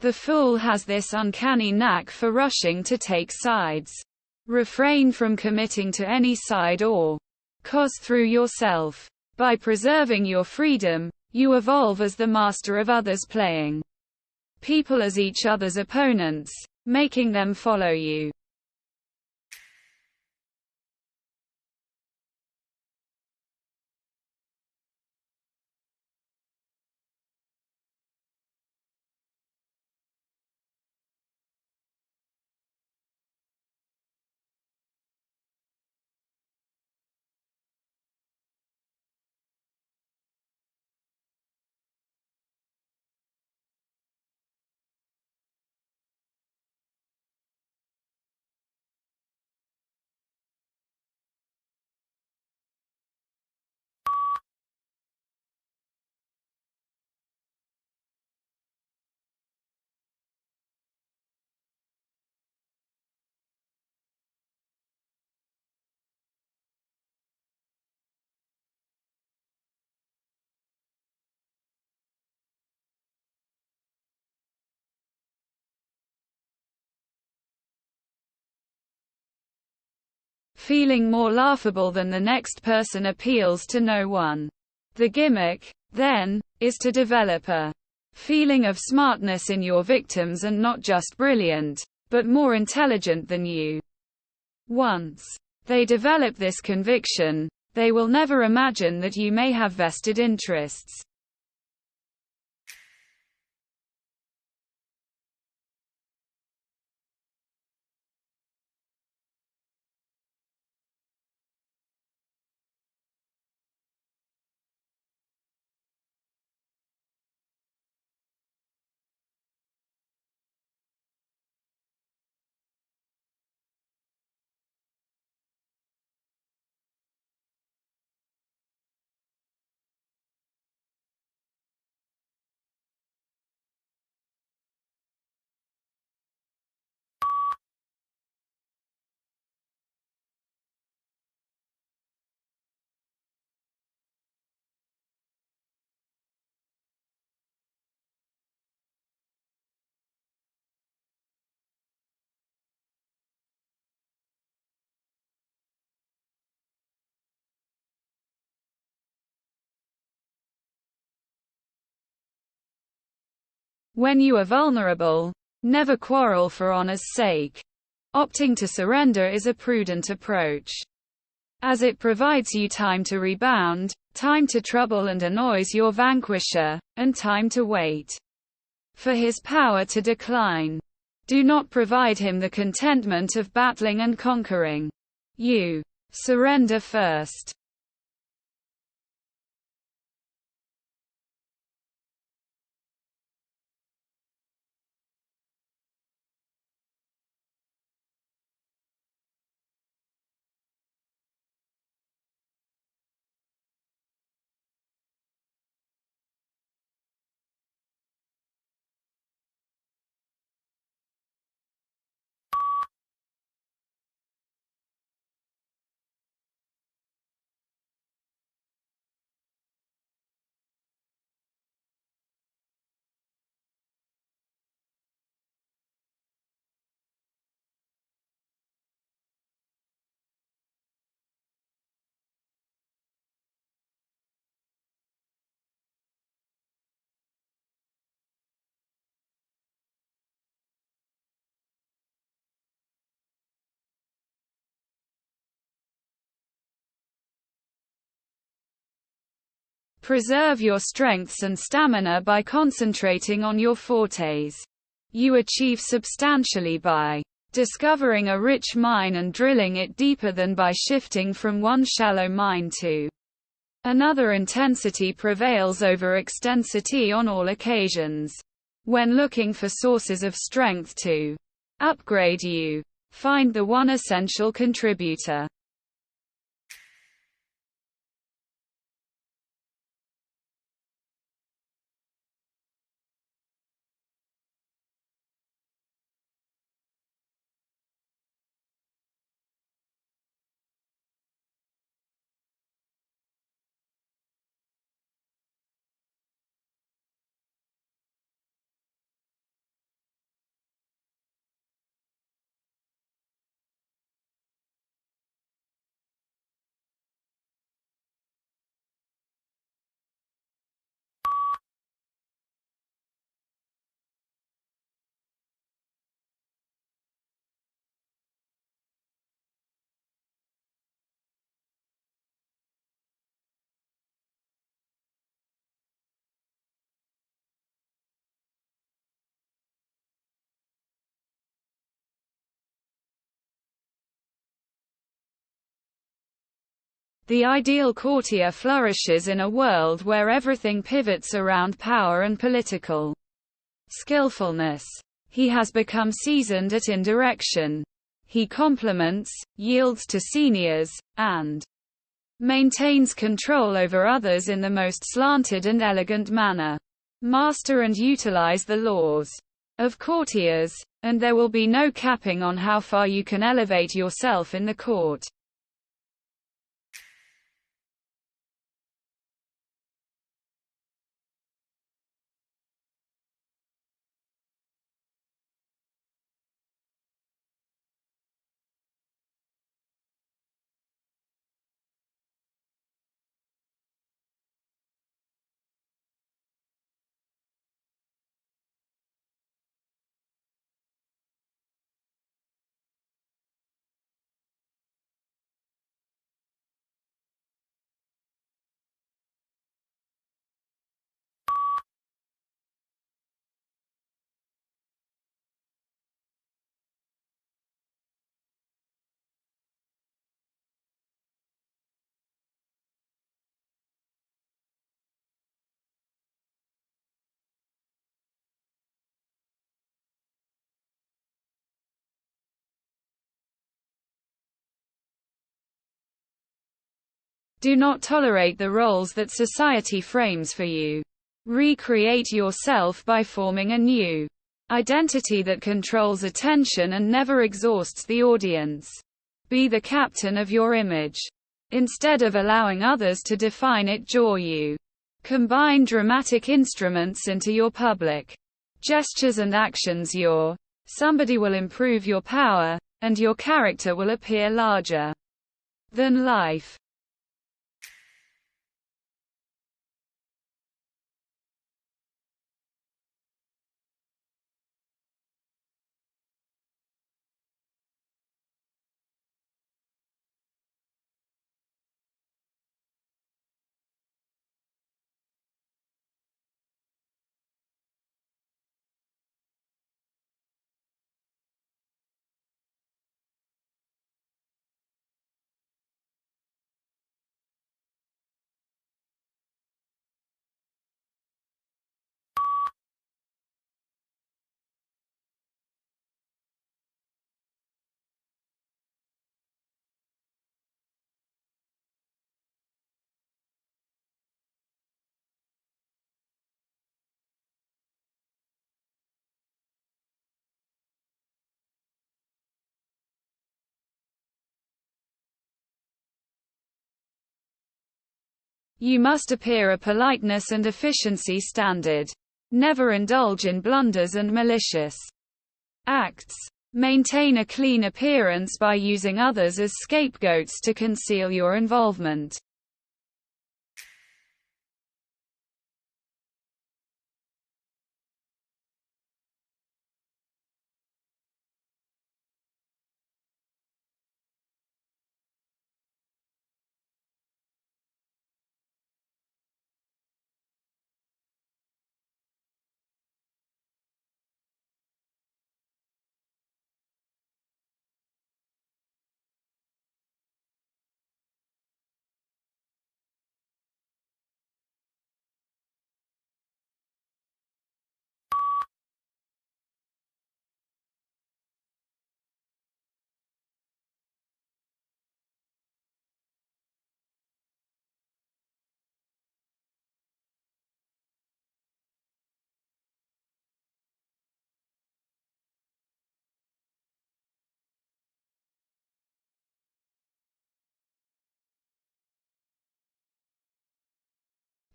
The fool has this uncanny knack for rushing to take sides. Refrain from committing to any side or cause through yourself. By preserving your freedom, you evolve as the master of others, playing people as each other's opponents, making them follow you. Feeling more laughable than the next person appeals to no one. The gimmick, then, is to develop a feeling of smartness in your victims, and not just brilliant, but more intelligent than you. Once they develop this conviction, they will never imagine that you may have vested interests. When you are vulnerable, never quarrel for honor's sake. Opting to surrender is a prudent approach, as it provides you time to rebound, time to trouble and annoys your vanquisher, and time to wait for his power to decline. Do not provide him the contentment of battling and conquering. You surrender first. Preserve your strengths and stamina by concentrating on your fortes. You achieve substantially by discovering a rich mine and drilling it deeper than by shifting from one shallow mine to another. Intensity prevails over extensity on all occasions. When looking for sources of strength to upgrade you, find the one essential contributor. The ideal courtier flourishes in a world where everything pivots around power and political skillfulness. He has become seasoned at indirection. He compliments, yields to seniors, and maintains control over others in the most slanted and elegant manner. Master and utilize the laws of courtiers, and there will be no capping on how far you can elevate yourself in the court. Do not tolerate the roles that society frames for you. Recreate yourself by forming a new identity that controls attention and never exhausts the audience. Be the captain of your image, instead of allowing others to define it for you. Combine dramatic instruments into your public gestures and actions. Somebody will improve your power, and your character will appear larger than life. You must appear a politeness and efficiency standard. Never indulge in blunders and malicious acts. Maintain a clean appearance by using others as scapegoats to conceal your involvement.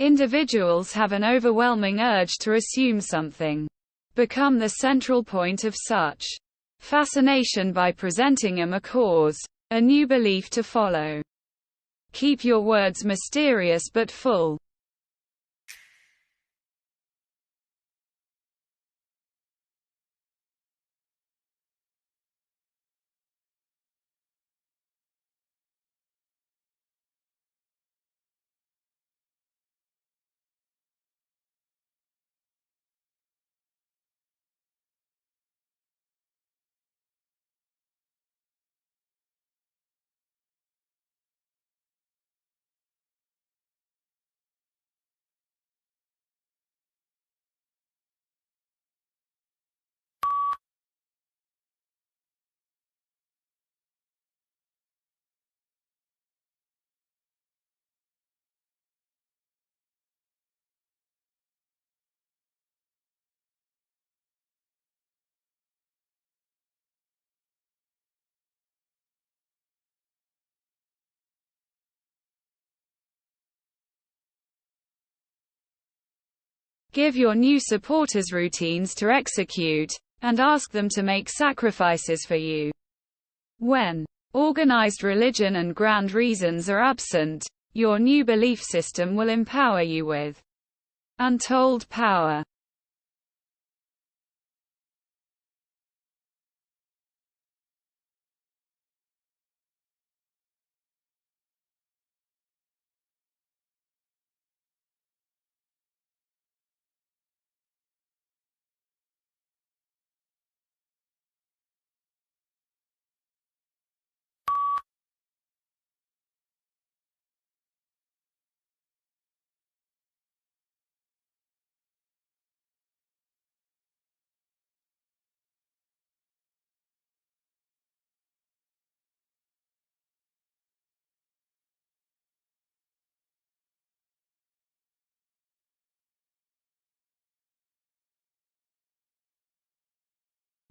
Individuals have an overwhelming urge to assume something. Become the central point of such fascination by presenting them a cause, a new belief to follow. Keep your words mysterious but full. Give your new supporters routines to execute, and ask them to make sacrifices for you. When organized religion and grand reasons are absent, your new belief system will empower you with untold power.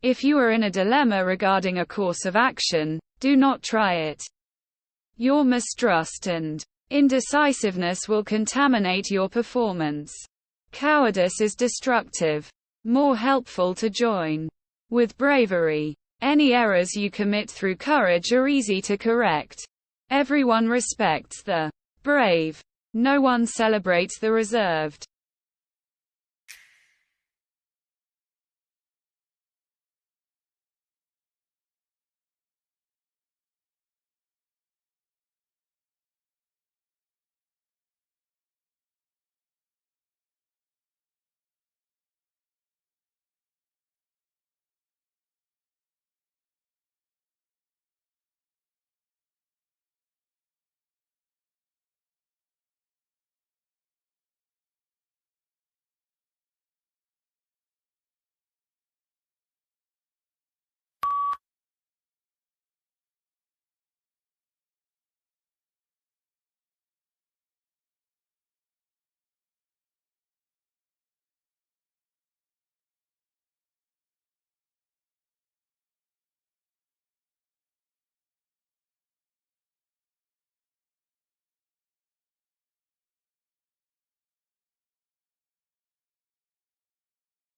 If you are in a dilemma regarding a course of action, do not try it. Your mistrust and indecisiveness will contaminate your performance. Cowardice is destructive. More helpful to join with bravery. Any errors you commit through courage are easy to correct. Everyone respects the brave. No one celebrates the reserved.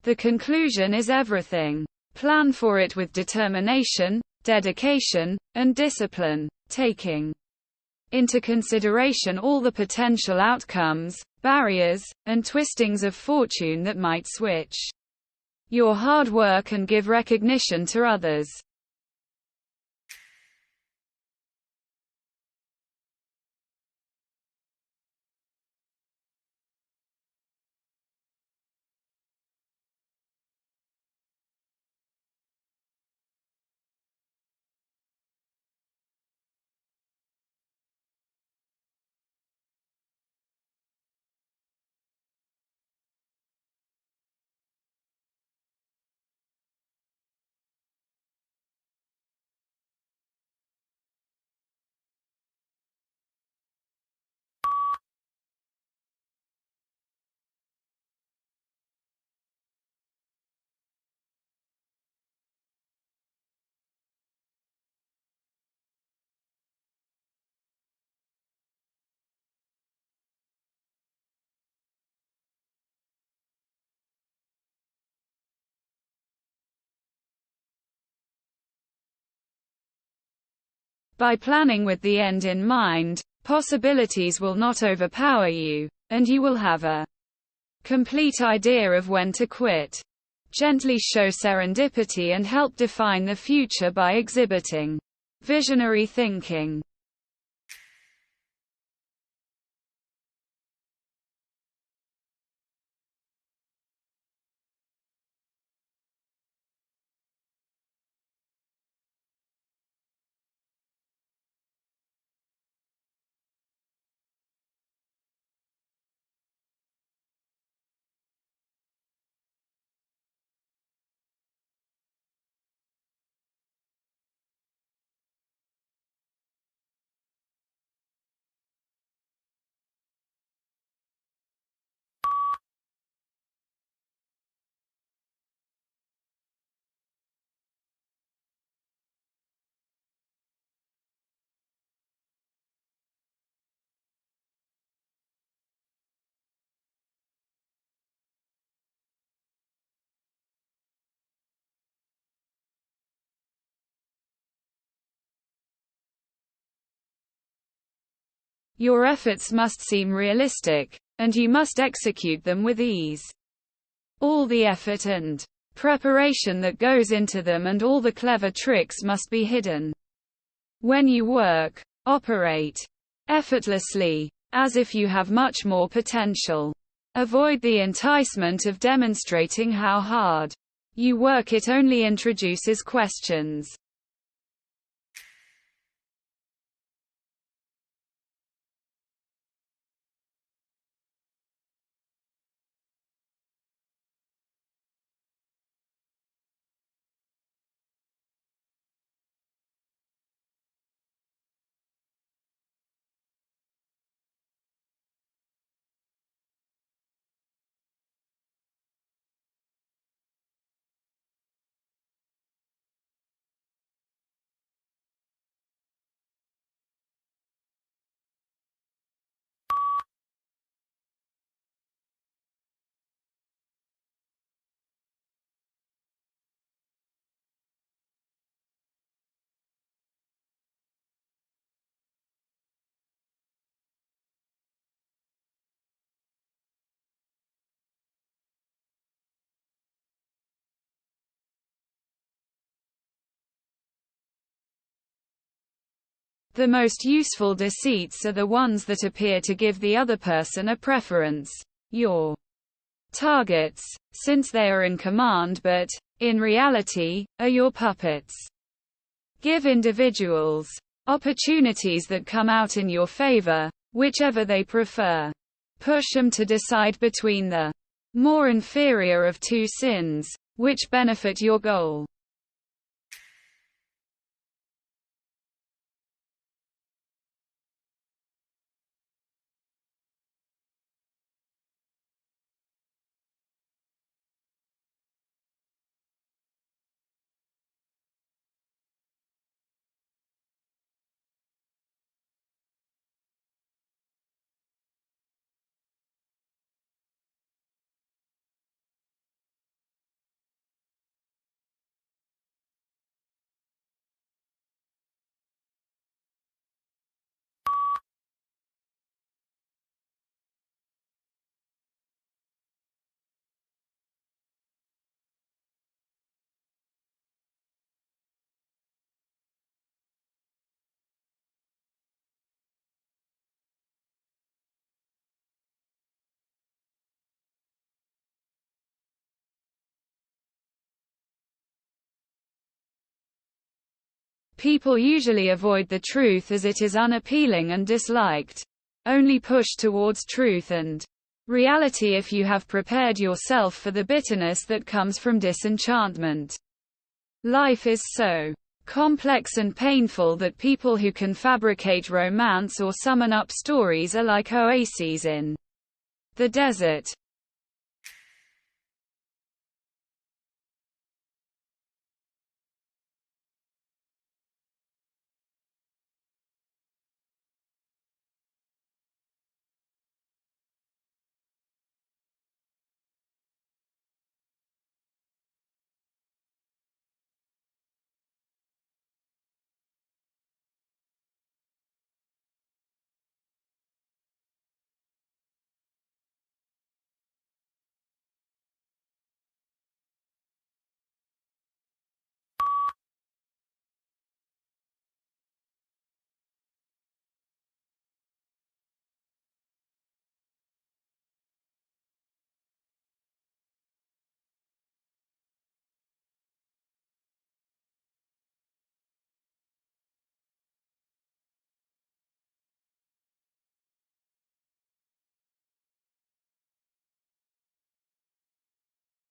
The conclusion is everything. Plan for it with determination, dedication, and discipline, taking into consideration all the potential outcomes, barriers, and twistings of fortune that might switch your hard work and give recognition to others. By planning with the end in mind, possibilities will not overpower you, and you will have a complete idea of when to quit. Gently show serendipity and help define the future by exhibiting visionary thinking. Your efforts must seem realistic, and you must execute them with ease. All the effort and preparation that goes into them and all the clever tricks must be hidden. When you work, operate effortlessly, as if you have much more potential. Avoid the enticement of demonstrating how hard you work. It only introduces questions. The most useful deceits are the ones that appear to give the other person a preference. Your targets, since they are in command but, in reality, are your puppets. Give individuals opportunities that come out in your favor, whichever they prefer. Push them to decide between the more inferior of two sins, which benefit your goal. People usually avoid the truth as it is unappealing and disliked. Only push towards truth and reality if you have prepared yourself for the bitterness that comes from disenchantment. Life is so complex and painful that people who can fabricate romance or summon up stories are like oases in the desert.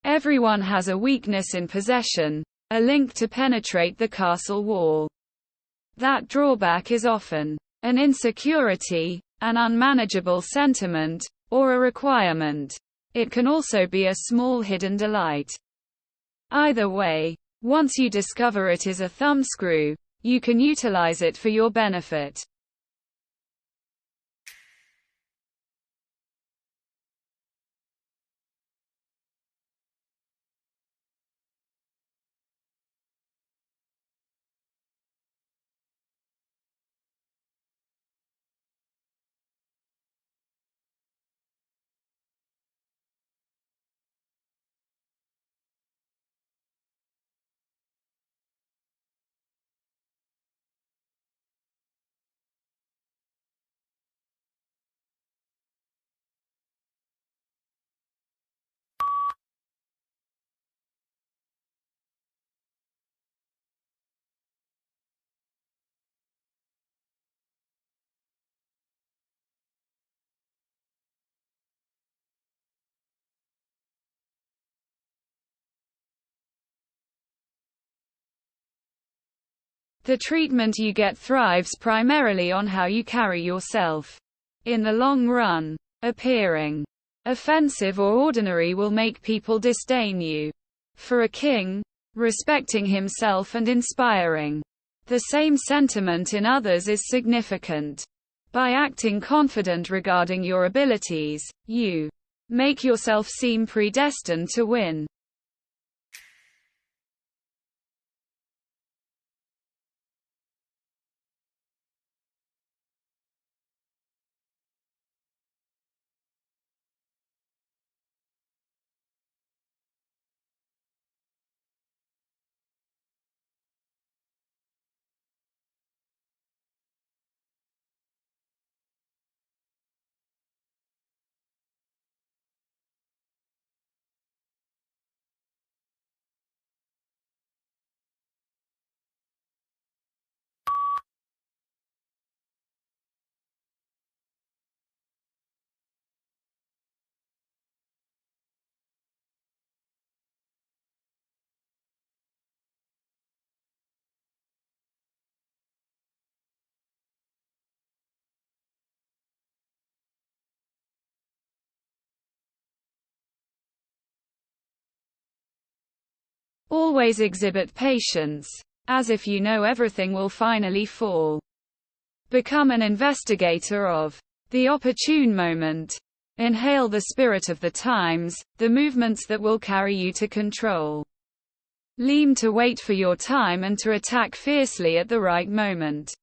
Everyone has a weakness in possession, a link to penetrate the castle wall. That drawback is often an insecurity, an unmanageable sentiment, or a requirement. It can also be a small hidden delight. Either way, once you discover it is a thumbscrew, you can utilize it for your benefit. The treatment you get thrives primarily on how you carry yourself. In the long run, appearing offensive or ordinary will make people disdain you. For a king, respecting himself and inspiring the same sentiment in others is significant. By acting confident regarding your abilities, you make yourself seem predestined to win. Always exhibit patience, as if you know everything will finally fall. Become an investigator of the opportune moment. Inhale the spirit of the times, the movements that will carry you to control. Lean to wait for your time and to attack fiercely at the right moment.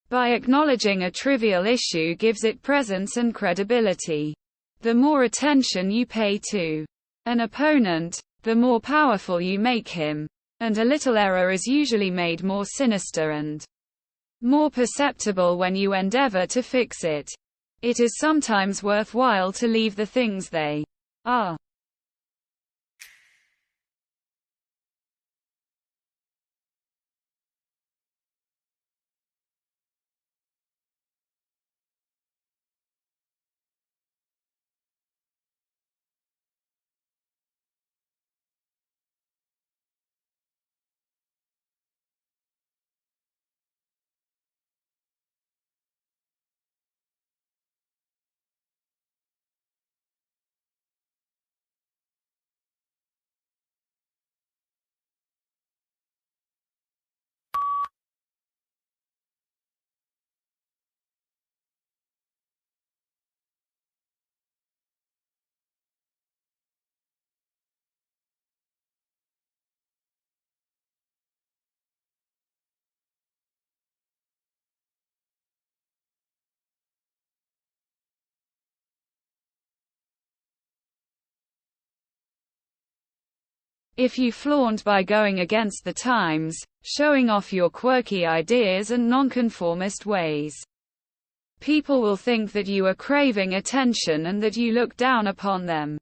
By acknowledging a trivial issue gives it presence and credibility. The more attention you pay to an opponent, the more powerful you make him. And a little error is usually made more sinister and more perceptible when you endeavor to fix it. It is sometimes worthwhile to leave the things they are. If you flaunt by going against the times, showing off your quirky ideas and nonconformist ways, people will think that you are craving attention and that you look down upon them.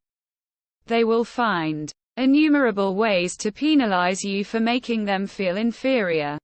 They will find innumerable ways to penalize you for making them feel inferior.